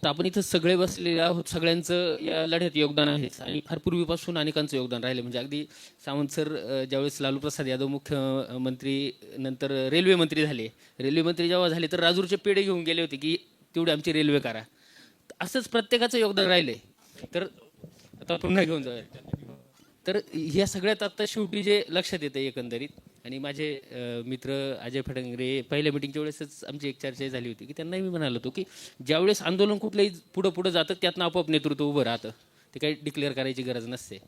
तर आपण इथं सगळे बसलेले आहोत, सगळ्यांचं या लढ्यात योगदान आहे आणि फार पूर्वीपासून अनेकांचं योगदान राहिलं. म्हणजे अगदी सावंत सर ज्यावेळेस लालू प्रसाद यादव मुख्यमंत्री नंतर रेल्वे मंत्री झाले, रेल्वे मंत्री जेव्हा झाले तर राजूरचे पेढे घेऊन गेले होते की तेवढी आमची रेल्वे करा. असंच प्रत्येकाचं योगदान राहिलंय. तर आता पुन्हा घेऊन जाऊया. तर ह्या सगळ्यात आता शेवटी जे लक्षात येतं एकंदरीत, आणि माझे मित्र अजय फडंगरे पहिल्या मिटिंगच्या वेळेसच आमची एक चर्चा झाली होती की त्यांनाही मी म्हणालो होतो की ज्यावेळेस आंदोलन कुठलंही पुढं पुढं जातं त्यातनं आपोआप नेतृत्व उभं राहतं, ते काही डिक्लेअर करायची गरज नसते.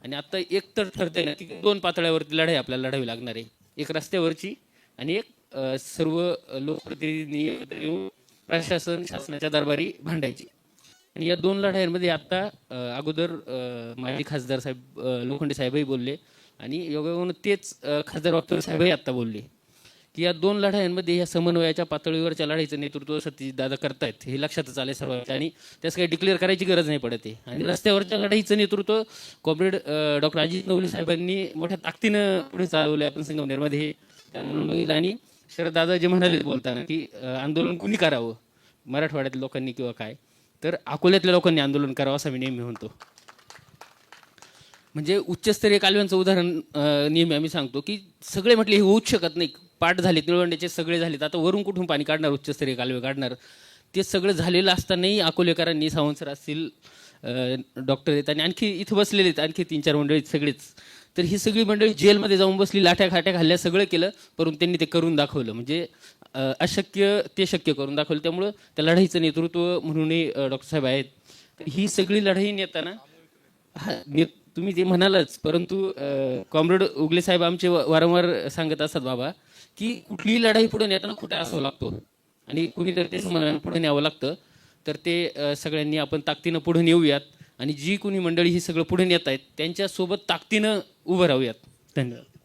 आणि आता एक तर ठरतंय ना की दोन पातळ्यावरती लढाई आपल्याला लढावी लागणार आहे, एक रस्त्यावरची आणि एक सर्व लोकप्रतिनिधी प्रशासन शासनाच्या दरबारी भांडायची. आणि या दोन लढाईमध्ये आता अगोदर माजी खासदार साहेब लोखंडे साहेबही बोलले आणि योगायोगानं तेच खासदार वागचौरे साहेबही आत्ता बोलले की या दोन लढाईंमध्ये या समन्वयाच्या पातळीवरच्या लढाईचं नेतृत्व सतीशदादा करतायत हे लक्षातच आले सर्वांच्या, आणि त्यास काही डिक्लेअर करायची गरज नाही पडत आहे. आणि रस्त्यावरच्या लढाईचं नेतृत्व कॉम्रेड डॉक्टर अजित नवले साहेबांनी मोठ्या ताकदीनं पुढे चालवलं आपण संगमनेरमध्ये हे बघितलं. आणि शरददादा जे म्हणाले बोलताना की आंदोलन कुणी करावं, मराठवाड्यातल्या लोकांनी किंवा काय, तर अकोल्यातल्या लोकांनी आंदोलन करावं असं मी नेहमी म्हणतो. म्हणजे उच्चस्तरीय कालव्यांचं उदाहरण नेहमी आम्ही सांगतो की सगळे म्हटले हे होऊच शकत नाही, पाठ झाले निळवंड्याचे सगळे झालेत, आता वरून कुठून पाणी काढणार, उच्चस्तरीय कालवे काढणार. ते सगळं झालेलं असतानाही अकोलेकरांनी, सावंत सर असतील, डॉक्टर आहेत आणि आणखी इथं बसलेले आहेत आणखी 3-4 मंडळी सगळेच, तर ही सगळी मंडळी जेलमध्ये जाऊन बसली, लाठ्या खाट्या खाल्ल्या, सगळं केलं, परंतु त्यांनी ते करून दाखवलं. म्हणजे अशक्य ते शक्य करून दाखवलं. त्यामुळं त्या लढाईचं नेतृत्व म्हणूनही डॉक्टर साहेब आहेत. ही सगळी लढाई नेताना तुम्ही ते म्हणालच, परंतु कॉम्रेड उगले साहेब आमचे वारंवार सांगत असतात बाबा की कुठलीही लढाई पुढे नेताना कुठे असावं लागतो आणि कुणीतरी ते पुढे न्यावं लागतं. तर ते सगळ्यांनी आपण ताकदीनं पुढे नेऊयात आणि जी कुणी मंडळी ही सगळं पुढे नेत आहेत त्यांच्यासोबत ताकदीनं उभं राहूयात. धन्यवाद.